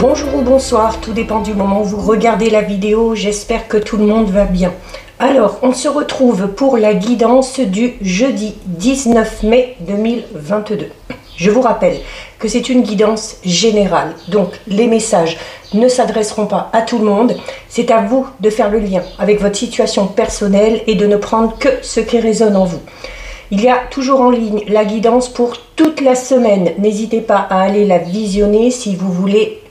Bonjour ou bonsoir, tout dépend du moment où vous regardez la vidéo, j'espère que tout le monde va bien. Alors, on se retrouve pour la guidance du jeudi 19 mai 2022. Je vous rappelle que c'est une guidance générale, donc les messages ne s'adresseront pas à tout le monde. C'est à vous de faire le lien avec votre situation personnelle et de ne prendre que ce qui résonne en vous. Il y a toujours en ligne la guidance pour toute la semaine. N'hésitez pas à aller la visionner si vous voulez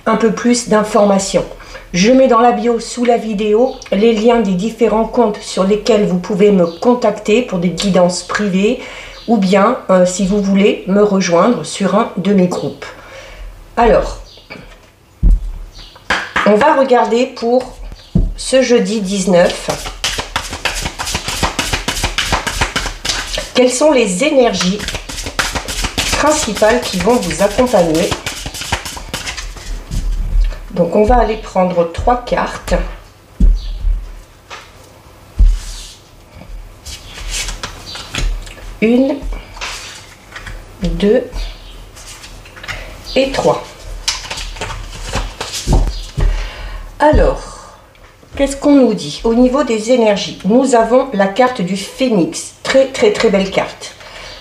un peu plus d'informations. Je mets dans la bio sous la vidéo les liens des différents comptes sur lesquels vous pouvez me contacter pour des guidances privées ou bien si vous voulez me rejoindre sur un de mes groupes. Alors, on va regarder pour ce jeudi 19 quelles sont les énergies principales qui vont vous accompagner. Donc on va aller prendre 3 cartes. Une, 2 et 3. Alors, qu'est-ce qu'on nous dit? Au niveau des énergies, nous avons la carte du phénix. Très belle carte.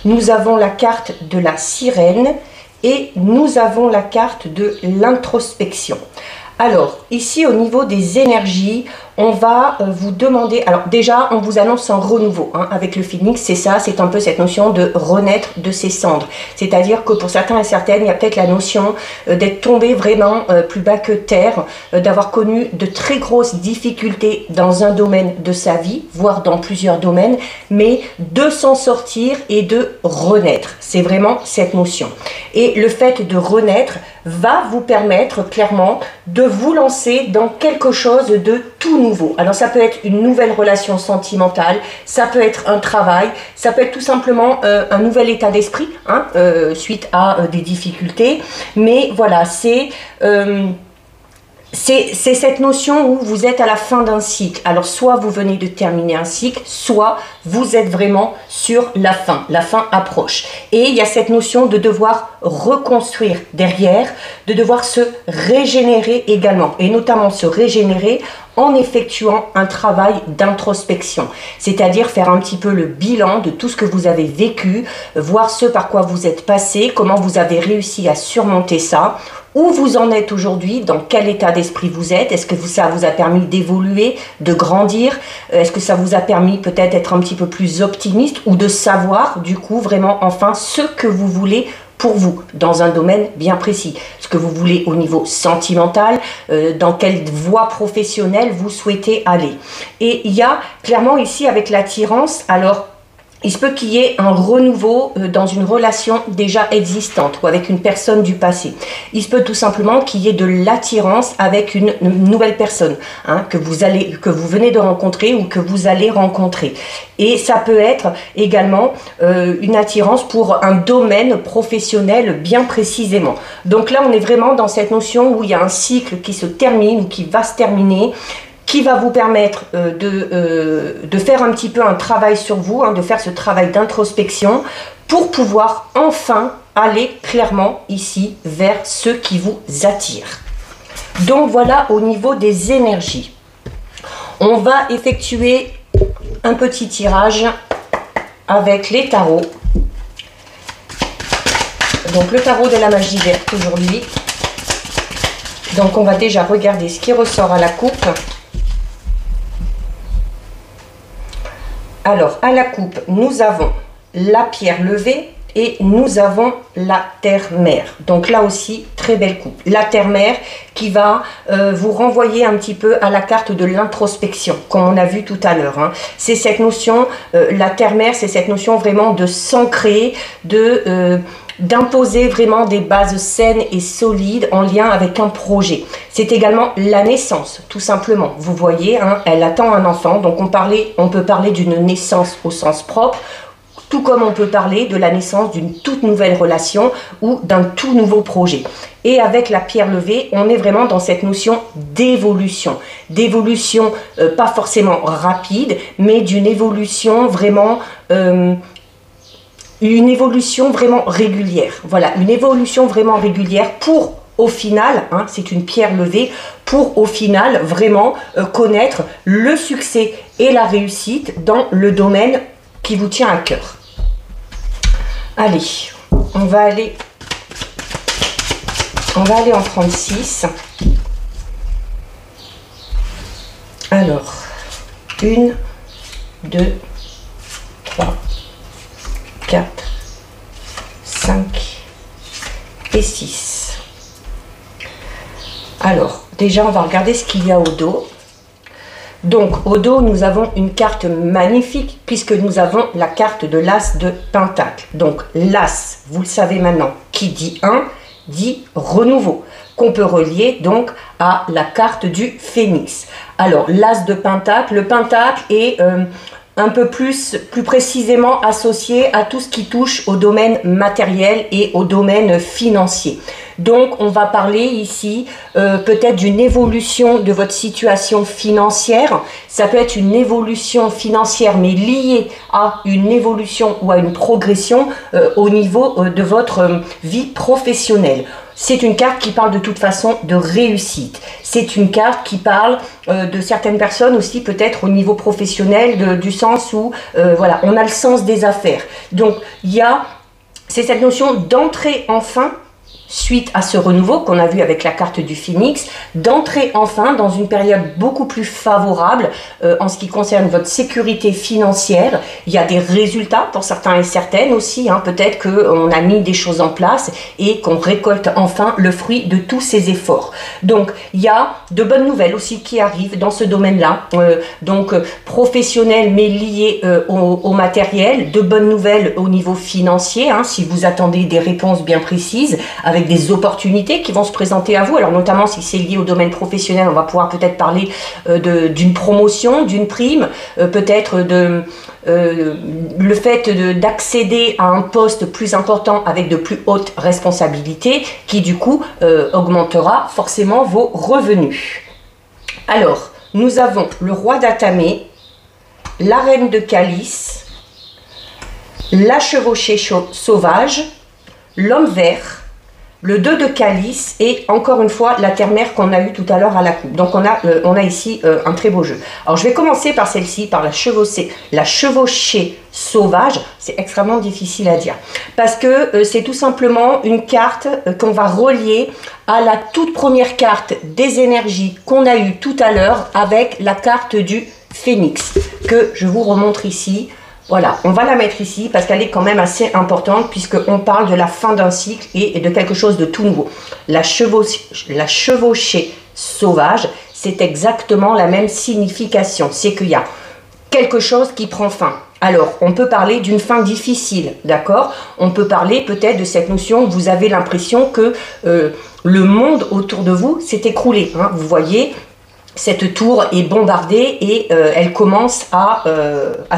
Nous avons la carte de la sirène et nous avons la carte de l'introspection. Alors, ici au niveau des énergies, on va vous demander, alors déjà on vous annonce un renouveau avec le phénix, c'est ça, c'est un peu cette notion de renaître de ses cendres. C'est-à-dire que pour certains et certaines, il y a peut-être la notion d'être tombé vraiment plus bas que terre, d'avoir connu de très grosses difficultés dans un domaine de sa vie, voire dans plusieurs domaines, mais de s'en sortir et de renaître. C'est vraiment cette notion. Et le fait de renaître va vous permettre clairement de vous lancer dans quelque chose de tout nouveau. Alors ça peut être une nouvelle relation sentimentale, ça peut être un travail, ça peut être tout simplement un nouvel état d'esprit suite à des difficultés. Mais voilà, c'est cette notion où vous êtes à la fin d'un cycle. Alors soit vous venez de terminer un cycle, soit vous êtes vraiment sur la fin approche. Et il y a cette notion de devoir reconstruire derrière, de devoir se régénérer également, et notamment se régénérer en effectuant un travail d'introspection, c'est-à-dire faire un petit peu le bilan de tout ce que vous avez vécu, voir ce par quoi vous êtes passé, comment vous avez réussi à surmonter ça, où vous en êtes aujourd'hui, dans quel état d'esprit vous êtes, est-ce que ça vous a permis d'évoluer, de grandir, est-ce que ça vous a permis peut-être d'être un petit peu plus optimiste ou de savoir du coup vraiment enfin ce que vous voulez pour vous, dans un domaine bien précis. Ce que vous voulez au niveau sentimental, dans quelle voie professionnelle vous souhaitez aller. Et il y a clairement ici avec l'attirance, alors il se peut qu'il y ait un renouveau dans une relation déjà existante ou avec une personne du passé. Il se peut tout simplement qu'il y ait de l'attirance avec une nouvelle personne que vous venez de rencontrer ou que vous allez rencontrer. Et ça peut être également une attirance pour un domaine professionnel bien précisément. Donc là, on est vraiment dans cette notion où il y a un cycle qui se termine ou qui va se terminer, qui va vous permettre de faire un petit peu un travail sur vous, de faire ce travail d'introspection pour pouvoir enfin aller clairement ici vers ce qui vous attire. Donc voilà au niveau des énergies. On va effectuer un petit tirage avec les tarots. Donc le tarot de la magie verte aujourd'hui. Donc on va déjà regarder ce qui ressort à la coupe. Alors, à la coupe, nous avons la pierre levée et nous avons la terre-mère. Donc là aussi, très belle coupe. La terre-mère qui va vous renvoyer un petit peu à la carte de l'introspection, comme on a vu tout à l'heure. C'est cette notion, la terre-mère, c'est cette notion vraiment de s'ancrer, d'imposer vraiment des bases saines et solides en lien avec un projet. C'est également la naissance, tout simplement. Vous voyez, elle attend un enfant, donc on peut parler d'une naissance au sens propre, tout comme on peut parler de la naissance d'une toute nouvelle relation ou d'un tout nouveau projet. Et avec la pierre levée, on est vraiment dans cette notion d'évolution. D'évolution pas forcément rapide, mais d'une évolution vraiment régulière. Voilà, une évolution vraiment régulière pour au final, hein, c'est une pierre levée pour au final vraiment connaître le succès et la réussite dans le domaine qui vous tient à cœur. Allez, on va aller en 36. Alors, 1, 2, 3, 4, 5 et 6. Alors, déjà, on va regarder ce qu'il y a au dos. Donc, au dos, nous avons une carte magnifique puisque nous avons la carte de l'As de Pentacle. Donc, l'As, vous le savez maintenant, qui dit 1, dit renouveau, qu'on peut relier donc à la carte du Phénix. Alors, l'As de Pentacle, le Pentacle est un peu plus précisément associé à tout ce qui touche au domaine matériel et au domaine financier. Donc, on va parler ici peut-être d'une évolution de votre situation financière. Ça peut être une évolution financière, mais liée à une évolution ou à une progression au niveau de votre vie professionnelle. C'est une carte qui parle de toute façon de réussite. C'est une carte qui parle de certaines personnes aussi peut-être au niveau professionnel, du sens où voilà, on a le sens des affaires. Donc, c'est cette notion d'entrer enfin, suite à ce renouveau qu'on a vu avec la carte du Phénix, d'entrer enfin dans une période beaucoup plus favorable en ce qui concerne votre sécurité financière. Il y a des résultats pour certains et certaines aussi, hein, peut-être qu'on a mis des choses en place et qu'on récolte enfin le fruit de tous ces efforts. Donc il y a de bonnes nouvelles aussi qui arrivent dans ce domaine-là, professionnel mais lié au matériel, de bonnes nouvelles au niveau financier, hein, si vous attendez des réponses bien précises, avec des opportunités qui vont se présenter à vous. Alors notamment si c'est lié au domaine professionnel, on va pouvoir peut-être parler d'une promotion, d'une prime, peut-être le fait d'accéder à un poste plus important avec de plus hautes responsabilités qui du coup augmentera forcément vos revenus. Alors, nous avons le roi d'Atamé, la reine de Calice, la chevauchée sauvage, l'homme vert, le 2 de Calice et encore une fois la terre-mère qu'on a eu tout à l'heure à la coupe. Donc on a ici un très beau jeu. Alors je vais commencer par celle-ci, par la chevauchée sauvage. C'est extrêmement difficile à dire parce que c'est tout simplement une carte qu'on va relier à la toute première carte des énergies qu'on a eu tout à l'heure avec la carte du Phénix que je vous remontre ici. Voilà, on va la mettre ici parce qu'elle est quand même assez importante puisqu'on parle de la fin d'un cycle et de quelque chose de tout nouveau. La chevauchée sauvage, c'est exactement la même signification. C'est qu'il y a quelque chose qui prend fin. Alors, on peut parler d'une fin difficile, d'accord? On peut parler peut-être de cette notion où vous avez l'impression que le monde autour de vous s'est écroulé. Hein, vous voyez, cette tour est bombardée et elle commence à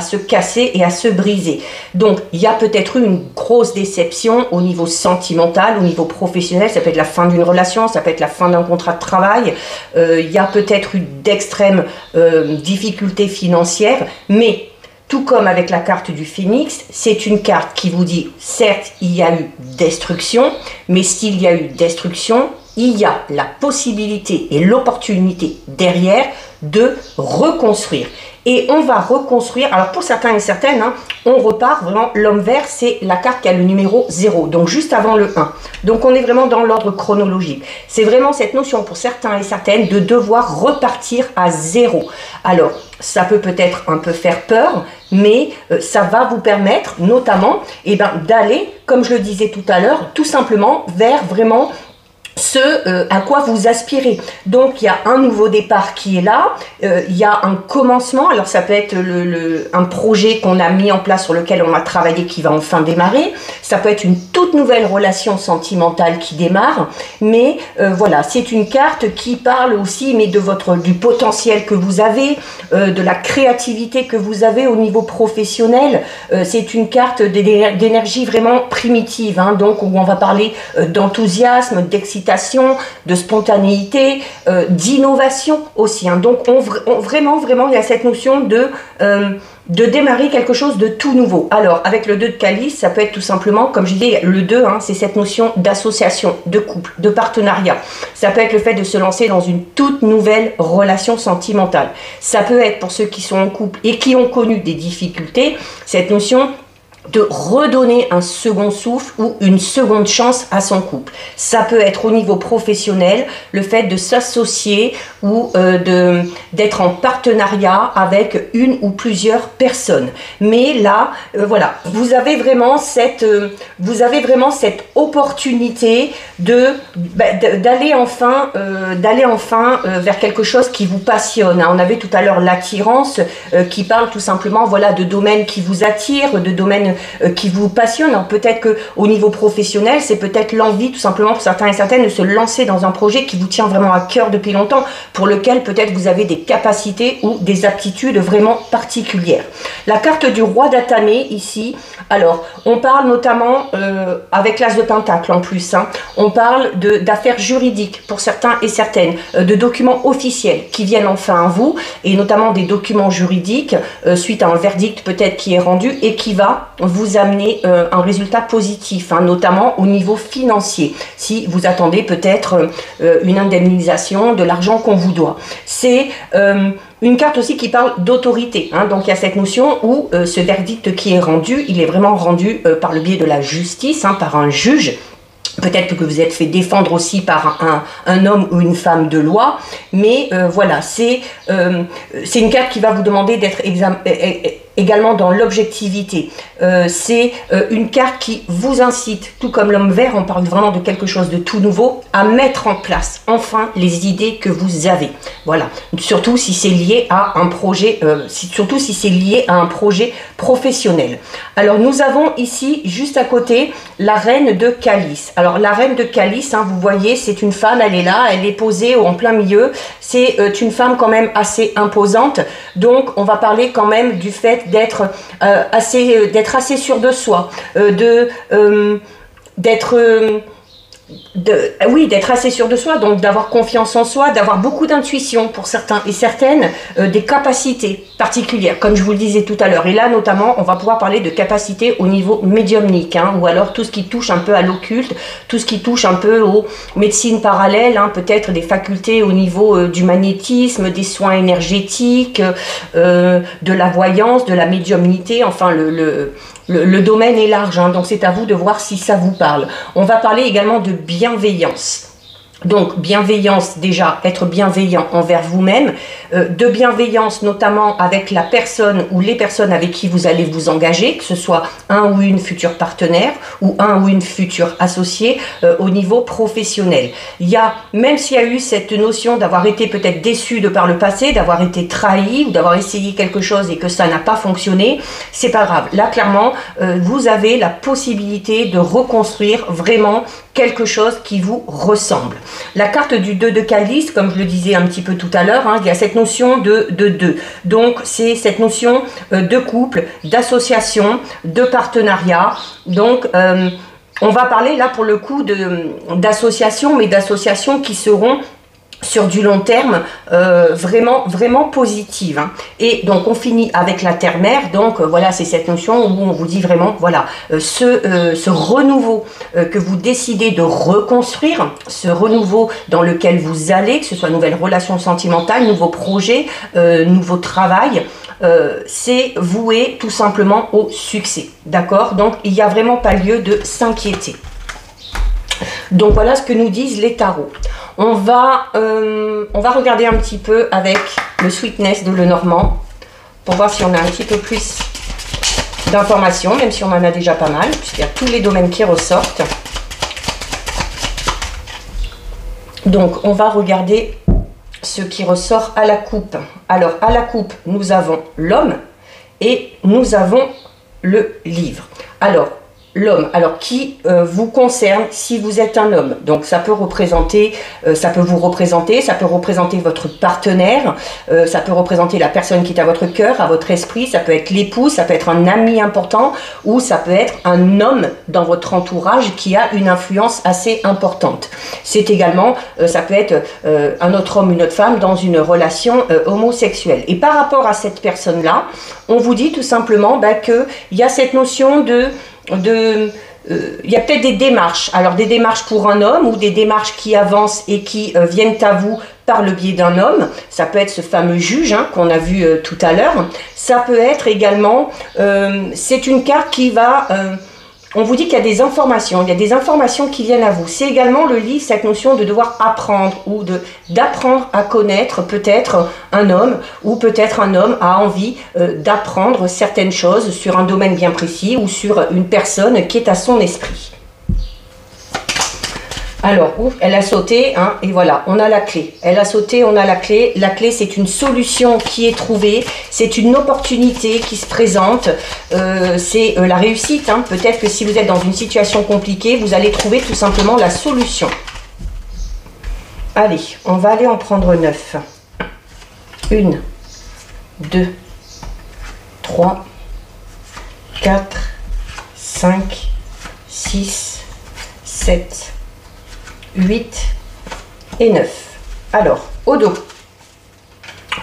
se casser et à se briser. Donc, il y a peut-être eu une grosse déception au niveau sentimental, au niveau professionnel. Ça peut être la fin d'une relation, ça peut être la fin d'un contrat de travail. Il y a peut-être eu d'extrêmes difficultés financières, mais tout comme avec la carte du Phénix, c'est une carte qui vous dit, certes, il y a eu destruction, mais s'il y a eu destruction, il y a la possibilité et l'opportunité derrière de reconstruire. Et on va reconstruire, alors pour certains et certaines, hein, on repart vraiment, l'homme vert, c'est la carte qui a le numéro 0, donc juste avant le 1. Donc on est vraiment dans l'ordre chronologique. C'est vraiment cette notion pour certains et certaines de devoir repartir à 0. Alors, ça peut peut-être un peu faire peur, mais ça va vous permettre notamment d'aller, comme je le disais tout à l'heure, tout simplement vers vraiment ce à quoi vous aspirez. Donc il y a un nouveau départ qui est là, il y a un commencement, alors ça peut être un projet qu'on a mis en place sur lequel on a travaillé qui va enfin démarrer, ça peut être une toute nouvelle relation sentimentale qui démarre, mais voilà, c'est une carte qui parle aussi mais du potentiel que vous avez, de la créativité que vous avez au niveau professionnel. C'est une carte d'énergie vraiment primitive, hein, donc où on va parler d'enthousiasme, d'excitation, d'excitation, de spontanéité, d'innovation aussi. Hein. Donc vraiment, il y a cette notion de démarrer quelque chose de tout nouveau. Alors, avec le 2 de calice, ça peut être tout simplement, comme je disais, le 2, hein, c'est cette notion d'association, de couple, de partenariat. Ça peut être le fait de se lancer dans une toute nouvelle relation sentimentale. Ça peut être, pour ceux qui sont en couple et qui ont connu des difficultés, cette notion de redonner un second souffle ou une seconde chance à son couple. Ça peut être au niveau professionnel, le fait de s'associer ou d'être en partenariat avec une ou plusieurs personnes. Mais là, voilà, vous avez vraiment cette opportunité d'aller enfin vers quelque chose qui vous passionne. On avait tout à l'heure l'attirance qui parle tout simplement, voilà, de domaines qui vous attirent, de domaines qui vous passionnent. Peut-être qu'au niveau professionnel, c'est peut-être l'envie tout simplement pour certains et certaines de se lancer dans un projet qui vous tient vraiment à cœur depuis longtemps, pour lequel peut-être vous avez des capacités ou des aptitudes vraiment particulières. La carte du roi d'Atamé ici, alors on parle notamment avec l'as de pentacle en plus, hein, on parle d'affaires juridiques pour certains et certaines, de documents officiels qui viennent enfin à vous, et notamment des documents juridiques suite à un verdict peut-être qui est rendu et qui va vous amener un résultat positif, hein, notamment au niveau financier, si vous attendez peut-être une indemnisation, de l'argent qu'on vous doit. C'est une carte aussi qui parle d'autorité, hein, donc il y a cette notion où ce verdict qui est rendu, il est vraiment rendu par le biais de la justice, hein, par un juge. Peut-être que vous êtes fait défendre aussi par un homme ou une femme de loi, mais voilà, c'est une carte qui va vous demander d'être également dans l'objectivité. C'est une carte qui vous incite, tout comme l'homme vert, on parle vraiment de quelque chose de tout nouveau, à mettre en place enfin les idées que vous avez. Voilà, surtout si c'est lié à un projet, surtout si c'est lié à un projet professionnel. Alors nous avons ici, juste à côté, la reine de calice. Alors la reine de calice, hein, vous voyez, c'est une femme, elle est là, elle est posée en plein milieu. C'est une femme quand même assez imposante. Donc on va parler quand même du fait d'être assez sûr de soi, d'être assez sûr de soi, donc d'avoir confiance en soi, d'avoir beaucoup d'intuition pour certains et certaines, des capacités particulières, comme je vous le disais tout à l'heure. Et là, notamment, on va pouvoir parler de capacités au niveau médiumnique, hein, ou alors tout ce qui touche un peu à l'occulte, tout ce qui touche un peu aux médecines parallèles, hein, peut-être des facultés au niveau du magnétisme, des soins énergétiques, de la voyance, de la médiumnité, enfin le domaine est large, hein, donc c'est à vous de voir si ça vous parle. On va parler également de bienveillance. Donc bienveillance, déjà être bienveillant envers vous-même, de bienveillance notamment avec la personne ou les personnes avec qui vous allez vous engager, que ce soit un ou une future partenaire ou un ou une future associée au niveau professionnel. Il y a, même s'il y a eu cette notion d'avoir été peut-être déçu de par le passé, d'avoir été trahi ou d'avoir essayé quelque chose et que ça n'a pas fonctionné, c'est pas grave. Là clairement, vous avez la possibilité de reconstruire vraiment quelque chose qui vous ressemble. La carte du 2 de calice, comme je le disais un petit peu tout à l'heure, hein, il y a cette notion de deux. Donc c'est cette notion de couple, d'association, de partenariat. Donc on va parler là pour le coup d'associations, mais d'associations qui seront sur du long terme, vraiment positive, hein. Et donc on finit avec la terre-mère. Donc voilà, c'est cette notion où on vous dit vraiment, voilà, ce renouveau que vous décidez de reconstruire, ce renouveau dans lequel vous allez, que ce soit nouvelle relation sentimentale, nouveau projet, nouveau travail, c'est voué tout simplement au succès, d'accord? Donc il n'y a vraiment pas lieu de s'inquiéter. Donc voilà ce que nous disent les tarots. On va regarder un petit peu avec le Sweetness de Lenormand pour voir si on a un petit peu plus d'informations, même si on en a déjà pas mal, puisqu'il y a tous les domaines qui ressortent. Donc on va regarder ce qui ressort à la coupe. Alors à la coupe, nous avons l'homme et nous avons le livre. Alors, l'homme, alors qui vous concerne si vous êtes un homme. Donc ça peut représenter, ça peut vous représenter, ça peut représenter votre partenaire, ça peut représenter la personne qui est à votre cœur, à votre esprit, ça peut être l'époux, ça peut être un ami important, ou ça peut être un homme dans votre entourage qui a une influence assez importante. C'est également, ça peut être un autre homme, une autre femme dans une relation homosexuelle. Et par rapport à cette personne-là, on vous dit tout simplement qu'il y a cette notion il y a peut-être des démarches, alors des démarches pour un homme ou des démarches qui avancent et qui viennent à vous par le biais d'un homme. Ça peut être ce fameux juge qu'on a vu tout à l'heure. Ça peut être également, c'est une carte qui va... on vous dit qu'il y a des informations, il y a des informations qui viennent à vous. C'est également le livre, cette notion de devoir apprendre ou d'apprendre à connaître peut-être un homme, ou peut-être un homme a envie d'apprendre certaines choses sur un domaine bien précis ou sur une personne qui est à son esprit. Alors, ouf, elle a sauté, et voilà, on a la clé. Elle a sauté, on a la clé. La clé, c'est une solution qui est trouvée, c'est une opportunité qui se présente, c'est la réussite. Peut-être que si vous êtes dans une situation compliquée, vous allez trouver tout simplement la solution. Allez, on va aller en prendre 9. 1, 2, 3, 4, 5, 6, 7, 8 et 9. Alors, au dos,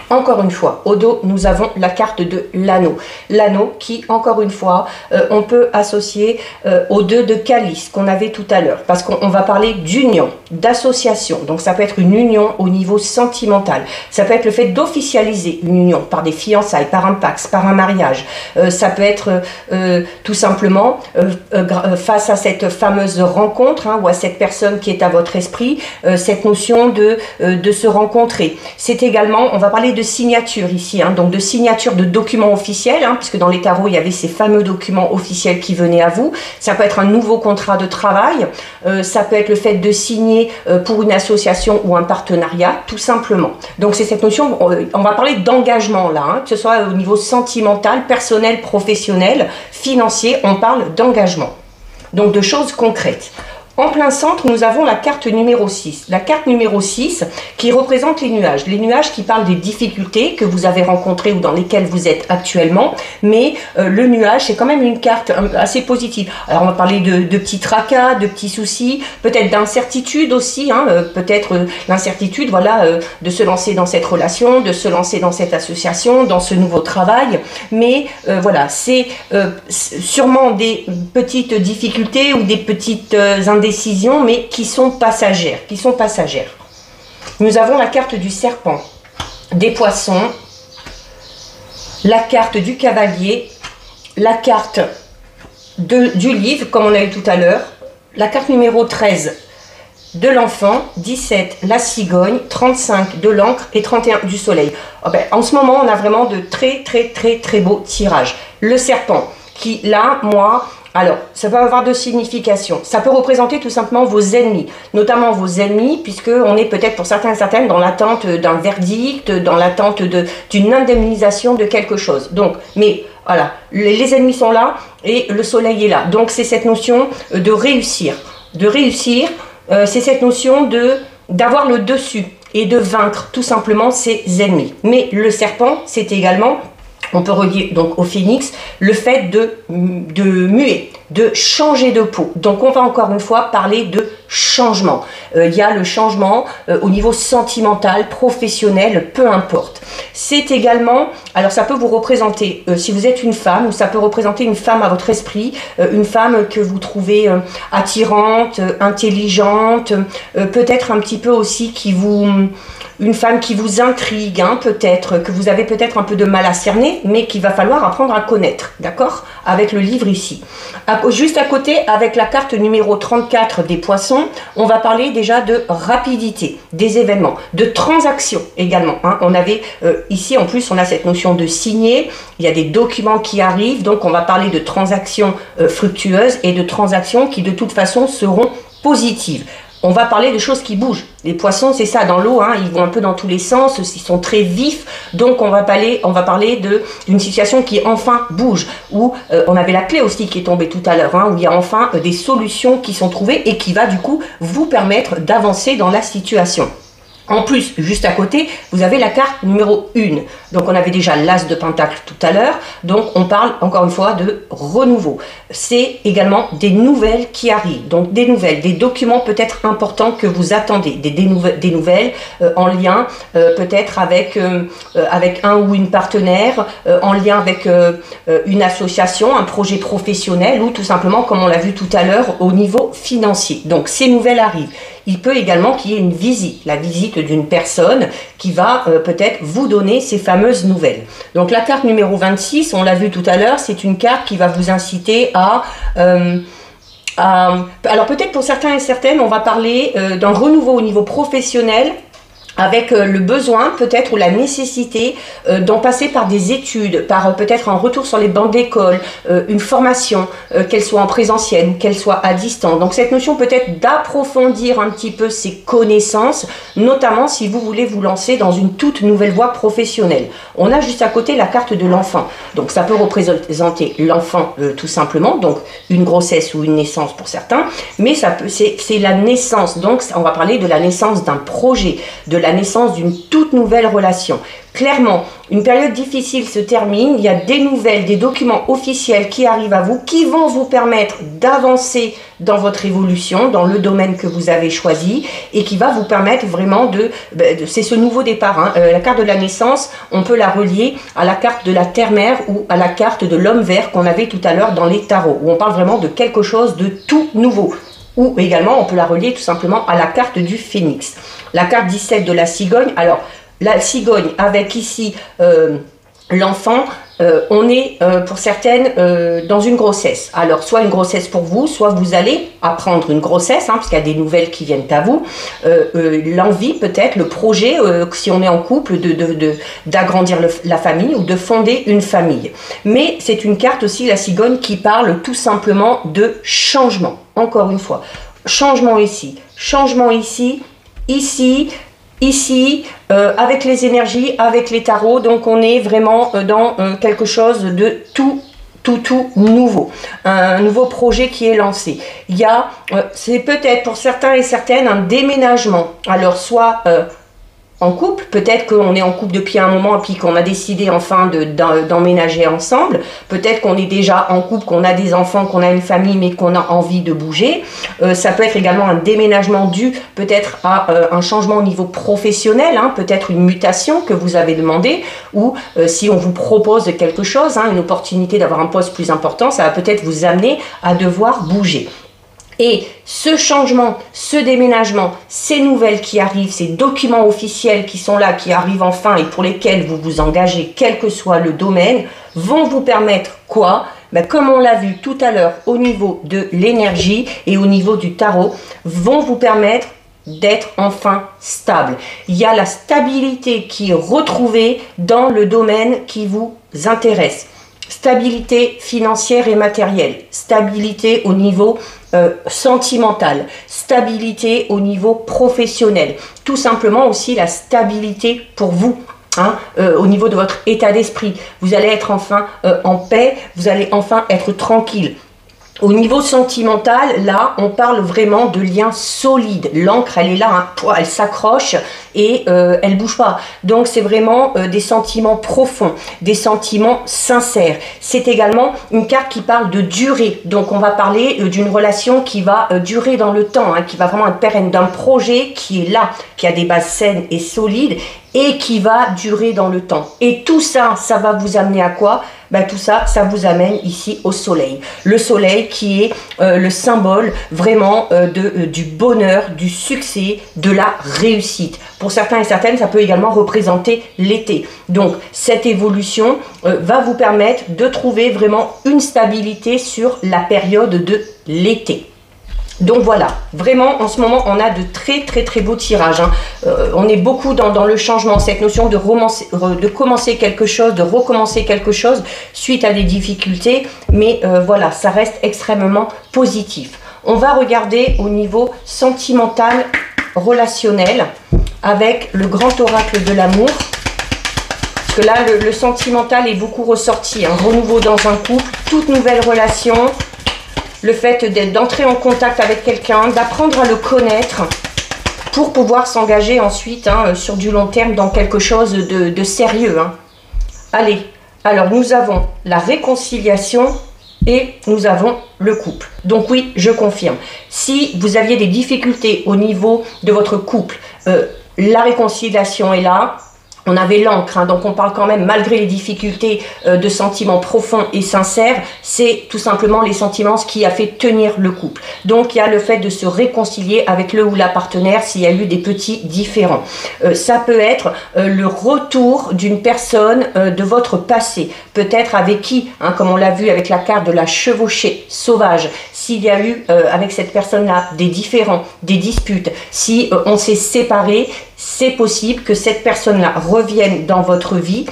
encore une fois, au dos, nous avons la carte de l'anneau. L'anneau qui, encore une fois, on peut associer aux 2 de calice qu'on avait tout à l'heure. Parce qu'on va parler d'union, d'association. Donc ça peut être une union au niveau sentimental. Ça peut être le fait d'officialiser une union par des fiançailles, par un pax, par un mariage. Ça peut être tout simplement face à cette fameuse rencontre ou à cette personne qui est à votre esprit, cette notion de se rencontrer. C'est également, on va parler de signature ici, donc de signature de documents officiels, puisque dans les tarots il y avait ces fameux documents officiels qui venaient à vous. Ça peut être un nouveau contrat de travail, ça peut être le fait de signer pour une association ou un partenariat, tout simplement. Donc c'est cette notion, on va parler d'engagement là, que ce soit au niveau sentimental, personnel, professionnel, financier, on parle d'engagement. Donc de choses concrètes. En plein centre, nous avons la carte numéro 6. La carte numéro 6 qui représente les nuages. Les nuages qui parlent des difficultés que vous avez rencontrées ou dans lesquelles vous êtes actuellement. Mais le nuage, c'est quand même une carte assez positive. Alors, on va parler de petits tracas, de petits soucis, peut-être d'incertitude aussi. Peut-être l'incertitude, voilà, de se lancer dans cette relation, de se lancer dans cette association, dans ce nouveau travail. Mais voilà, c'est sûrement des petites difficultés ou des petites indécisions, mais qui sont passagères, Nous avons la carte du serpent, des poissons, la carte du cavalier, la carte du livre, comme on a eu tout à l'heure, la carte numéro 13 de l'enfant, 17 la cigogne, 35 de l'encre et 31 du soleil. En ce moment, on a vraiment de très beaux tirages. Le serpent, qui là, moi... Alors, ça peut avoir deux significations. Ça peut représenter tout simplement vos ennemis, notamment vos ennemis, puisqu'on est peut-être pour certains et certaines dans l'attente d'un verdict, dans l'attente d'une indemnisation de quelque chose. Donc, mais voilà, les ennemis sont là et le soleil est là. Donc, c'est cette notion de réussir. C'est cette notion d'avoir le dessus et de vaincre tout simplement ses ennemis. Mais le serpent, c'est également... On peut relier donc au phénix le fait de muer, de changer de peau. Donc on va encore une fois parler de changement. Il y a le changement au niveau sentimental, professionnel, peu importe. C'est également, alors ça peut vous représenter, si vous êtes une femme, ou ça peut représenter une femme à votre esprit, une femme que vous trouvez attirante, intelligente, peut-être un petit peu aussi une femme qui vous intrigue, peut-être, que vous avez peut-être un peu de mal à cerner, mais qu'il va falloir apprendre à connaître, d'accord? Avec le livre ici. Juste à côté, avec la carte numéro 34 des poissons, on va parler déjà de rapidité, des événements, de transactions également. On avait ici, en plus, on a cette notion de signer, il y a des documents qui arrivent, donc on va parler de transactions fructueuses et de transactions qui de toute façon seront positives. on va parler de choses qui bougent. Les poissons, c'est ça, dans l'eau, hein, ils vont un peu dans tous les sens, ils sont très vifs, donc on va parler d'une situation qui enfin bouge, où on avait la clé aussi qui est tombée tout à l'heure, hein, où il y a enfin des solutions qui sont trouvées et qui va du coup vous permettre d'avancer dans la situation. En plus, juste à côté, vous avez la carte numéro 1. Donc, on avait déjà l'as de pentacle tout à l'heure. Donc, on parle encore une fois de renouveau. C'est également des nouvelles qui arrivent. Donc, des nouvelles, des documents peut-être importants que vous attendez. Des nouvelles en lien peut-être avec un ou une partenaire, en lien avec une association, un projet professionnel ou tout simplement, comme on l'a vu tout à l'heure, au niveau financier. Donc, ces nouvelles arrivent. Il peut également qu'il y ait une visite, la visite d'une personne qui va peut-être vous donner ces fameuses nouvelles. Donc la carte numéro 26, on l'a vu tout à l'heure, c'est une carte qui va vous inciter alors peut-être pour certains et certaines, on va parler d'un renouveau au niveau professionnel, avec le besoin peut-être ou la nécessité d'en passer par des études, par peut-être un retour sur les bancs d'école, une formation, qu'elle soit en présentiel ou qu'elle soit à distance. Donc cette notion peut-être d'approfondir un petit peu ses connaissances, notamment si vous voulez vous lancer dans une toute nouvelle voie professionnelle. On a juste à côté la carte de l'enfant. Donc ça peut représenter l'enfant tout simplement, donc une grossesse ou une naissance pour certains, mais c'est la naissance. Donc on va parler de la naissance d'un projet, de la naissance d'une toute nouvelle relation. Clairement, une période difficile se termine, il y a des nouvelles, des documents officiels qui arrivent à vous, qui vont vous permettre d'avancer dans votre évolution, dans le domaine que vous avez choisi, et qui va vous permettre vraiment c'est ce nouveau départ. Hein. La carte de la naissance, on peut la relier à la carte de la terre-mère ou à la carte de l'homme vert qu'on avait tout à l'heure dans les tarots, où on parle vraiment de quelque chose de tout nouveau. Ou également, on peut la relier tout simplement à la carte du phénix. La carte 17 de la cigogne. Alors, la cigogne avec ici l'enfant, on est pour certaines dans une grossesse. Alors, soit une grossesse pour vous, soit vous allez apprendre une grossesse, hein, parce qu'il y a des nouvelles qui viennent à vous. L'envie peut-être, le projet, si on est en couple, d'agrandir la famille ou de fonder une famille. Mais c'est une carte aussi, la cigogne, qui parle tout simplement de changement. Encore une fois, changement ici, ici, avec les énergies, avec les tarots. Donc on est vraiment dans quelque chose de tout nouveau, un nouveau projet qui est lancé. Il y a, c'est peut-être pour certains et certaines un déménagement. Alors soit en couple, peut-être qu'on est en couple depuis un moment et puis qu'on a décidé enfin d'emménager ensemble. Peut-être qu'on est déjà en couple, qu'on a des enfants, qu'on a une famille, mais qu'on a envie de bouger. Ça peut être également un déménagement dû peut-être à un changement au niveau professionnel, hein, peut-être une mutation que vous avez demandé, ou si on vous propose quelque chose, hein, une opportunité d'avoir un poste plus important, ça va peut-être vous amener à devoir bouger. Et ce changement, ce déménagement, ces nouvelles qui arrivent, ces documents officiels qui sont là, qui arrivent enfin et pour lesquels vous vous engagez, quel que soit le domaine, vont vous permettre quoi? Ben, comme on l'a vu tout à l'heure au niveau de l'énergie et au niveau du tarot, vont vous permettre d'être enfin stable. Il y a la stabilité qui est retrouvée dans le domaine qui vous intéresse. Stabilité financière et matérielle, stabilité au niveau sentimental, stabilité au niveau professionnel, tout simplement aussi la stabilité pour vous. Hein, au niveau de votre état d'esprit, vous allez être enfin en paix, vous allez enfin être tranquille. Au niveau sentimental, là, on parle vraiment de liens solides. L'encre, elle est là, hein, elle s'accroche et elle bouge pas. Donc, c'est vraiment des sentiments profonds, des sentiments sincères. C'est également une carte qui parle de durée. Donc, on va parler d'une relation qui va durer dans le temps, hein, qui va vraiment être pérenne, d'un projet qui est là, qui a des bases saines et solides et qui va durer dans le temps. Et tout ça, ça va vous amener à quoi? Ben, tout ça, ça vous amène ici au soleil. Le soleil qui est le symbole vraiment du bonheur, du succès, de la réussite. Pour certains et certaines, ça peut également représenter l'été. Donc, cette évolution va vous permettre de trouver vraiment une stabilité sur la période de l'été. Donc voilà, vraiment en ce moment on a de très beaux tirages, hein. On est beaucoup dans le changement, cette notion de commencer quelque chose, de recommencer quelque chose suite à des difficultés, mais voilà, ça reste extrêmement positif. On va regarder au niveau sentimental, relationnel, avec le grand oracle de l'amour. Parce que là, le sentimental est beaucoup ressorti. Un renouveau dans un couple, toute nouvelle relation, le fait d'entrer en contact avec quelqu'un, d'apprendre à le connaître pour pouvoir s'engager ensuite sur du long terme dans quelque chose de sérieux. Allez, alors nous avons la réconciliation et nous avons le couple. Donc oui, je confirme. Si vous aviez des difficultés au niveau de votre couple, la réconciliation est là. On avait l'encre, donc on parle quand même, malgré les difficultés, de sentiments profonds et sincères. C'est tout simplement les sentiments qui a fait tenir le couple. Donc il y a le fait de se réconcilier avec le ou la partenaire s'il y a eu des petits différends. Ça peut être le retour d'une personne de votre passé, peut-être avec qui, comme on l'a vu avec la carte de la chevauchée sauvage, s'il y a eu avec cette personne-là des différends, des disputes, si on s'est séparés, c'est possible que cette personne-là revienne dans votre vie.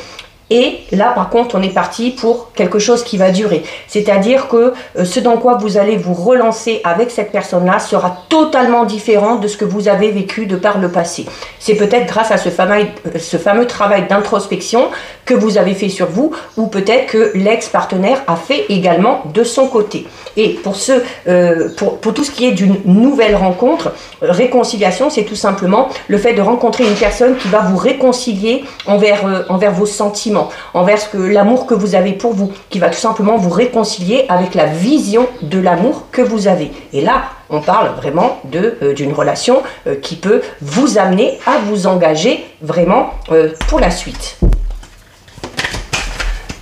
Et là, par contre, on est parti pour quelque chose qui va durer. C'est-à-dire que ce dans quoi vous allez vous relancer avec cette personne-là sera totalement différent de ce que vous avez vécu de par le passé. C'est peut-être grâce à ce fameux travail d'introspection que vous avez fait sur vous, ou peut-être que l'ex-partenaire a fait également de son côté. Et pour tout ce qui est d'une nouvelle rencontre, réconciliation, c'est tout simplement le fait de rencontrer une personne qui va vous réconcilier envers vos sentiments, envers l'amour que vous avez pour vous, qui va tout simplement vous réconcilier avec la vision de l'amour que vous avez. Et là, on parle vraiment d'une relation qui peut vous amener à vous engager vraiment pour la suite.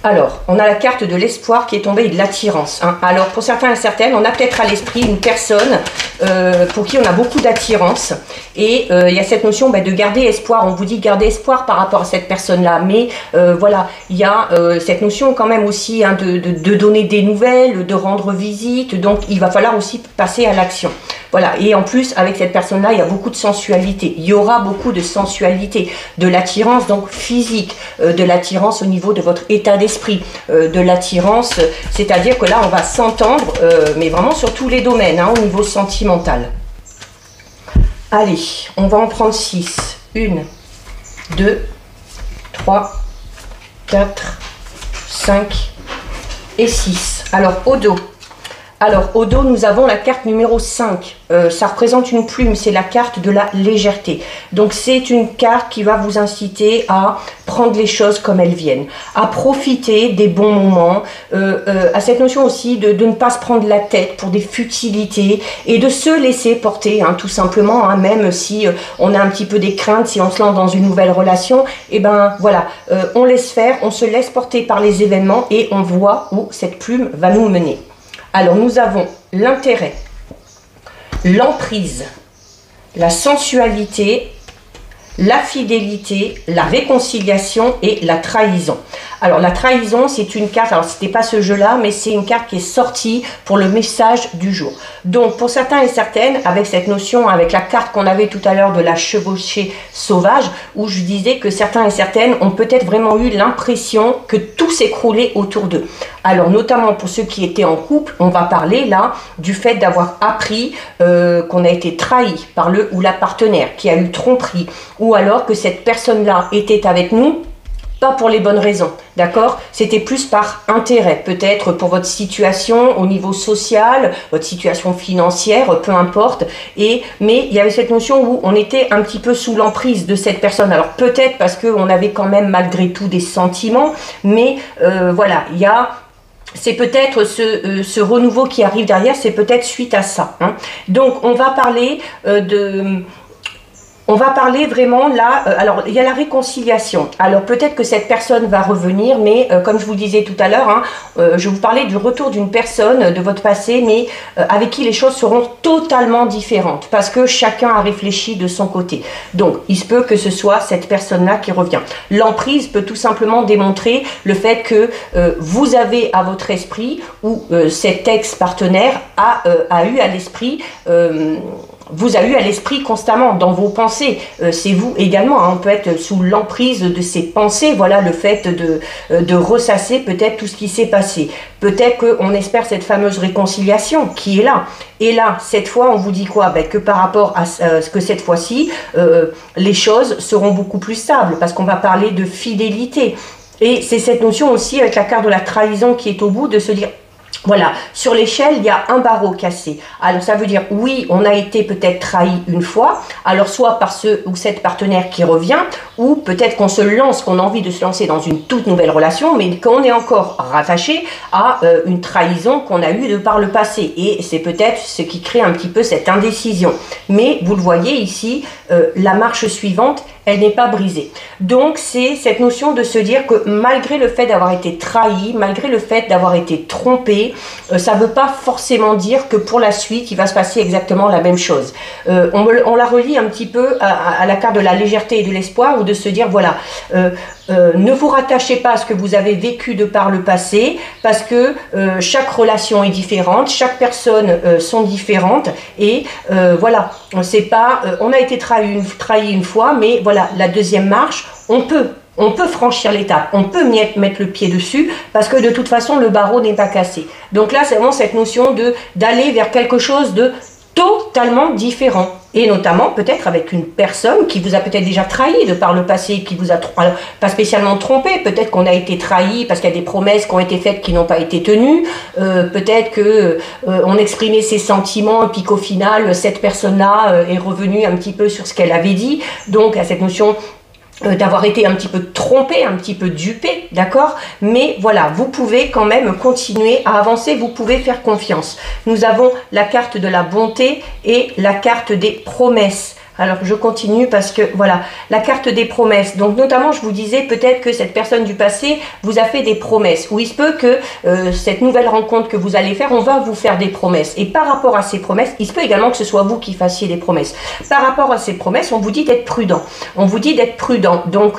Alors, on a la carte de l'espoir qui est tombée et de l'attirance. Alors, pour certains et certaines, on a peut-être à l'esprit une personne pour qui on a beaucoup d'attirance. Et il y a cette notion de garder espoir. On vous dit garder espoir par rapport à cette personne-là. Mais voilà, il y a cette notion quand même aussi de donner des nouvelles, de rendre visite. Donc, il va falloir aussi passer à l'action. Voilà, et en plus, avec cette personne-là, il y a beaucoup de sensualité. Il y aura beaucoup de sensualité, de l'attirance donc physique, de l'attirance au niveau de votre état d'esprit, de l'attirance, c'est-à-dire que là, on va s'entendre, mais vraiment sur tous les domaines, au niveau sentimental. Allez, on va en prendre 6. 1, 2, 3, 4, 5 et 6. Alors, au dos. Alors, au dos, nous avons la carte numéro 5. Ça représente une plume, c'est la carte de la légèreté. Donc, c'est une carte qui va vous inciter à prendre les choses comme elles viennent, à profiter des bons moments, à cette notion aussi de ne pas se prendre la tête pour des futilités et de se laisser porter, tout simplement, même si on a un petit peu des craintes, si on se lance dans une nouvelle relation, et ben voilà, on laisse faire, on se laisse porter par les événements et on voit où cette plume va nous mener. Alors, nous avons l'intérêt, l'emprise, la sensualité, la fidélité, la réconciliation et la trahison. Alors, la trahison, c'est une carte, alors c'était pas ce jeu-là, mais c'est une carte qui est sortie pour le message du jour. Donc, pour certains et certaines, avec cette notion, avec la carte qu'on avait tout à l'heure de la chevauchée sauvage, où je disais que certains et certaines ont peut-être vraiment eu l'impression que tout s'écroulait autour d'eux. Alors, notamment pour ceux qui étaient en couple, on va parler là du fait d'avoir appris qu'on a été trahi par le ou la partenaire, qui a eu tromperie, ou alors que cette personne-là était avec nous, pas pour les bonnes raisons, d'accord? C'était plus par intérêt, peut-être pour votre situation au niveau social, votre situation financière, peu importe. Mais il y avait cette notion où on était un petit peu sous l'emprise de cette personne. Alors peut-être parce qu'on avait quand même malgré tout des sentiments, mais voilà, il y a... C'est peut-être ce renouveau qui arrive derrière, c'est peut-être suite à ça. Donc on va parler On va parler vraiment là, alors il y a la réconciliation. Alors peut-être que cette personne va revenir, mais comme je vous disais tout à l'heure, je vous parlais du retour d'une personne de votre passé, mais avec qui les choses seront totalement différentes, parce que chacun a réfléchi de son côté. Donc il se peut que ce soit cette personne-là qui revient. L'emprise peut tout simplement démontrer le fait que vous avez à votre esprit, ou cet ex-partenaire a eu à l'esprit vous a eu à l'esprit constamment dans vos pensées. C'est vous également, hein, on peut être sous l'emprise de ces pensées, voilà, le fait de ressasser peut-être tout ce qui s'est passé. Peut-être qu'on espère cette fameuse réconciliation qui est là. Et là, cette fois, on vous dit quoi? Ben, que par rapport à ce que cette fois-ci, les choses seront beaucoup plus stables, parce qu'on va parler de fidélité. Et c'est cette notion aussi, avec la carte de la trahison qui est au bout, de se dire... Voilà, sur l'échelle, il y a un barreau cassé. Alors ça veut dire, oui, on a été peut-être trahi une fois, alors soit par ce ou cette partenaire qui revient, ou peut-être qu'on se lance, qu'on a envie de se lancer dans une toute nouvelle relation, mais qu'on est encore rattaché à une trahison qu'on a eue de par le passé. Et c'est peut-être ce qui crée un petit peu cette indécision. Mais vous le voyez ici, la marche suivante, elle n'est pas brisée. Donc c'est cette notion de se dire que malgré le fait d'avoir été trahi, malgré le fait d'avoir été trompé, ça ne veut pas forcément dire que pour la suite, il va se passer exactement la même chose. On la relie un petit peu à la carte de la légèreté et de l'espoir, ou de se dire, voilà, ne vous rattachez pas à ce que vous avez vécu de par le passé, parce que chaque relation est différente, chaque personne sont différentes, et voilà, c'est pas, on a été trahi une fois, mais voilà, la deuxième marche, on peut franchir l'étape, on peut mettre le pied dessus, parce que de toute façon, le barreau n'est pas cassé. Donc là, c'est vraiment cette notion d'aller vers quelque chose de totalement différent. Et notamment, peut-être avec une personne qui vous a peut-être déjà trahi de par le passé, qui vous a pas spécialement trompé. Peut-être qu'on a été trahi parce qu'il y a des promesses qui ont été faites qui n'ont pas été tenues. Peut-être que on exprimait ses sentiments et puis qu'au final, cette personne-là est revenue un petit peu sur ce qu'elle avait dit. Donc, à cette notion d'avoir été un petit peu trompé, un petit peu dupé, d'accord? Mais voilà, vous pouvez quand même continuer à avancer, vous pouvez faire confiance. Nous avons la carte de la bonté et la carte des promesses. Alors, je continue parce que, voilà, la carte des promesses. Donc, notamment, je vous disais peut-être que cette personne du passé vous a fait des promesses. Ou il se peut que cette nouvelle rencontre que vous allez faire, on va vous faire des promesses. Et par rapport à ces promesses, il se peut également que ce soit vous qui fassiez des promesses. Par rapport à ces promesses, on vous dit d'être prudent. On vous dit d'être prudent. Donc,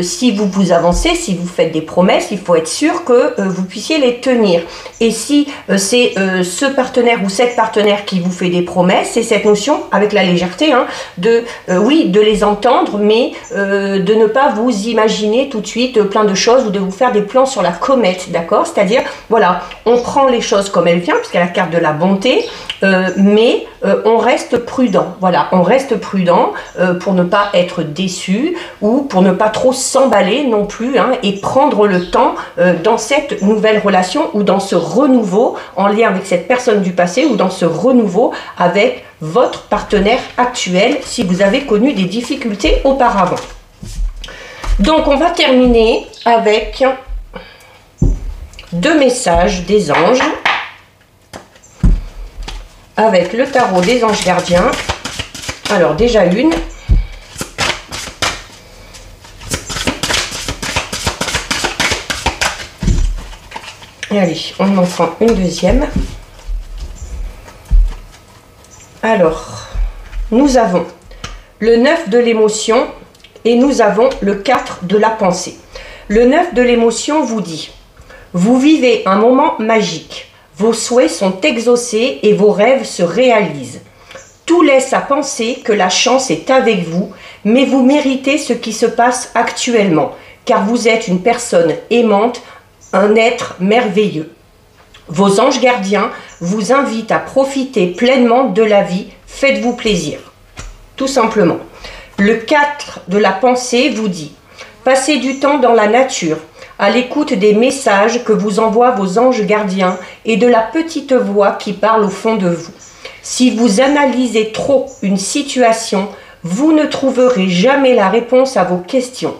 si vous avancez, si vous faites des promesses, il faut être sûr que vous puissiez les tenir. Et si c'est ce partenaire ou cette partenaire qui vous fait des promesses, c'est cette notion, avec la légèreté, oui, de les entendre, mais de ne pas vous imaginer tout de suite plein de choses ou de vous faire des plans sur la comète, d'accord? C'est-à-dire, voilà, on prend les choses comme elles viennent, puisqu'il y a la carte de la bonté, mais on reste prudent, voilà, on reste prudent pour ne pas être déçu ou pour ne pas trop s'emballer non plus, hein, et prendre le temps dans cette nouvelle relation ou dans ce renouveau en lien avec cette personne du passé ou dans ce renouveau avec votre partenaire actuel si vous avez connu des difficultés auparavant. Donc on va terminer avec 2 messages des anges avec le tarot des anges gardiens. Alors déjà une. Et allez, on en prend une deuxième. Alors, nous avons le 9 de l'émotion et nous avons le 4 de la pensée. Le 9 de l'émotion vous dit: vous vivez un moment magique, vos souhaits sont exaucés et vos rêves se réalisent. Tout laisse à penser que la chance est avec vous, mais vous méritez ce qui se passe actuellement, car vous êtes une personne aimante, un être merveilleux. Vos anges gardiens vous invitent à profiter pleinement de la vie. Faites-vous plaisir. Tout simplement. Le 4 de la pensée vous dit: passez du temps dans la nature, à l'écoute des messages que vous envoient vos anges gardiens et de la petite voix qui parle au fond de vous. Si vous analysez trop une situation, vous ne trouverez jamais la réponse à vos questions.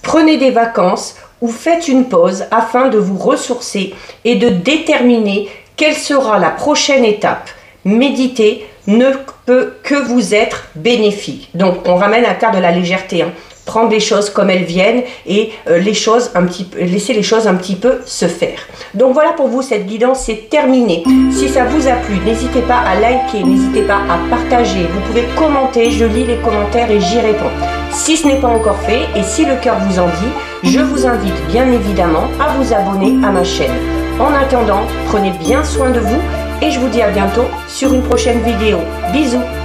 Prenez des vacances ou faites une pause afin de vous ressourcer et de déterminer quelle sera la prochaine étape. Méditer ne peut que vous être bénéfique. Donc on ramène la carte de la légèreté, hein. Prendre les choses comme elles viennent et laisser les choses un petit peu se faire. Donc voilà pour vous, cette guidance, c'est terminé. Si ça vous a plu, n'hésitez pas à liker, n'hésitez pas à partager. Vous pouvez commenter, je lis les commentaires et j'y réponds. Si ce n'est pas encore fait et si le cœur vous en dit, je vous invite bien évidemment à vous abonner à ma chaîne. En attendant, prenez bien soin de vous et je vous dis à bientôt sur une prochaine vidéo. Bisous!